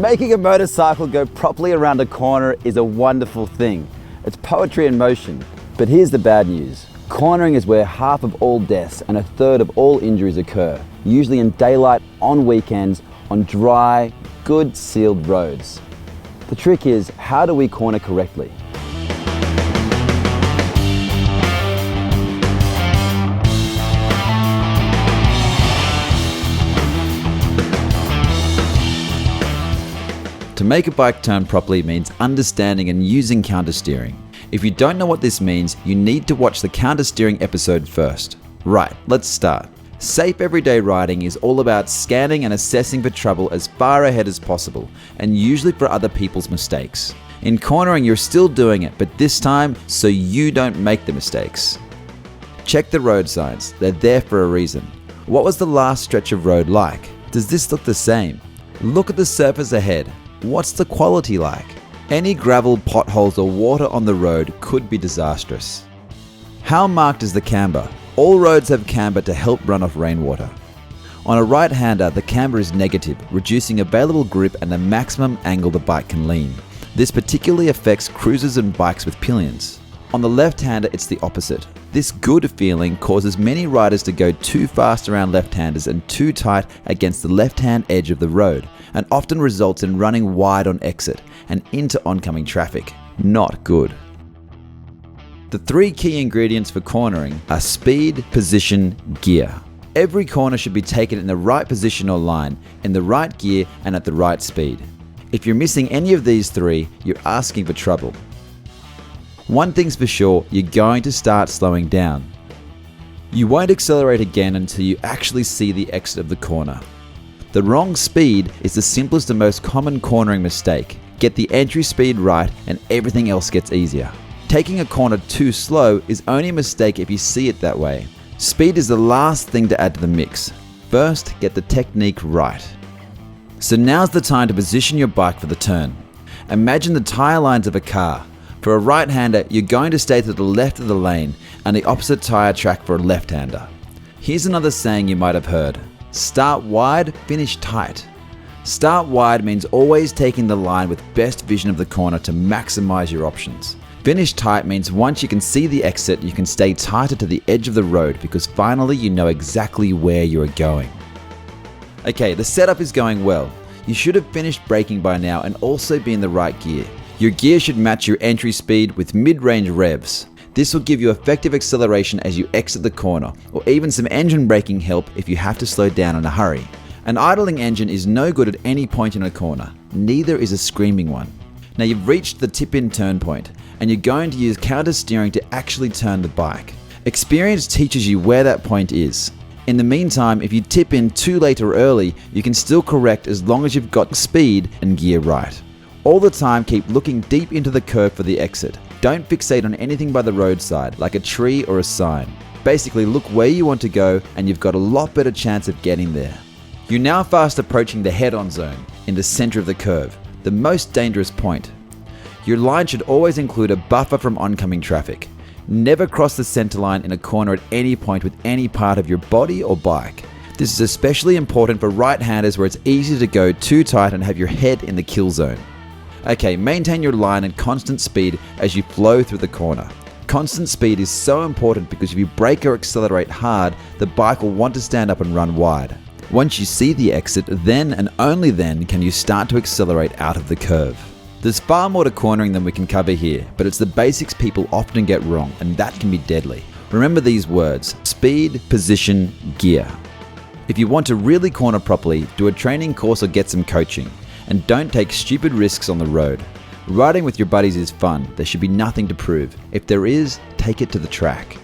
Making a motorcycle go properly around a corner is a wonderful thing. It's poetry in motion. But here's the bad news. Cornering is where half of all deaths and a third of all injuries occur, usually in daylight, on weekends, on dry, good sealed roads. The trick is, how do we corner correctly? To make a bike turn properly means understanding and using countersteering. If you don't know what this means, you need to watch the countersteering episode first. Right, let's start. Safe everyday riding is all about scanning and assessing for trouble as far ahead as possible, and usually for other people's mistakes. In cornering, you're still doing it, but this time so you don't make the mistakes. Check the road signs, they're there for a reason. What was the last stretch of road like? Does this look the same? Look at the surface ahead. What's the quality like? Any gravel, potholes or water on the road could be disastrous. How marked is the camber? All roads have camber to help run off rainwater. On a right-hander, the camber is negative, reducing available grip and the maximum angle the bike can lean. This particularly affects cruisers and bikes with pillions. On the left-hander, it's the opposite. This good feeling causes many riders to go too fast around left-handers and too tight against the left-hand edge of the road, and often results in running wide on exit and into oncoming traffic. Not good. The three key ingredients for cornering are speed, position, gear. Every corner should be taken in the right position or line, in the right gear and at the right speed. If you're missing any of these three, you're asking for trouble. One thing's for sure, you're going to start slowing down. You won't accelerate again until you actually see the exit of the corner. The wrong speed is the simplest and most common cornering mistake. Get the entry speed right and everything else gets easier. Taking a corner too slow is only a mistake if you see it that way. Speed is the last thing to add to the mix. First, get the technique right. So now's the time to position your bike for the turn. Imagine the tyre lines of a car. For a right-hander, you're going to stay to the left of the lane and the opposite tyre track for a left-hander. Here's another saying you might have heard. Start wide, finish tight. Start wide means always taking the line with best vision of the corner to maximize your options. Finish tight means once you can see the exit, you can stay tighter to the edge of the road because finally you know exactly where you are going. Okay, the setup is going well. You should have finished braking by now and also be in the right gear. Your gear should match your entry speed with mid-range revs. This will give you effective acceleration as you exit the corner, or even some engine braking help if you have to slow down in a hurry. An idling engine is no good at any point in a corner, neither is a screaming one. Now you've reached the tip-in turn point, and you're going to use counter-steering to actually turn the bike. Experience teaches you where that point is. In the meantime, if you tip in too late or early, you can still correct as long as you've got speed and gear right. All the time, keep looking deep into the curve for the exit. Don't fixate on anything by the roadside, like a tree or a sign. Basically, look where you want to go and you've got a lot better chance of getting there. You're now fast approaching the head-on zone, in the center of the curve, the most dangerous point. Your line should always include a buffer from oncoming traffic. Never cross the centerline in a corner at any point with any part of your body or bike. This is especially important for right-handers where it's easy to go too tight and have your head in the kill zone. Okay, maintain your line at constant speed as you flow through the corner. Constant speed is so important because if you brake or accelerate hard, the bike will want to stand up and run wide. Once you see the exit, then and only then can you start to accelerate out of the curve. There's far more to cornering than we can cover here, but it's the basics people often get wrong, and that can be deadly. Remember these words: speed, position, gear. If you want to really corner properly, do a training course or get some coaching. And don't take stupid risks on the road. Riding with your buddies is fun. There should be nothing to prove. If there is, take it to the track.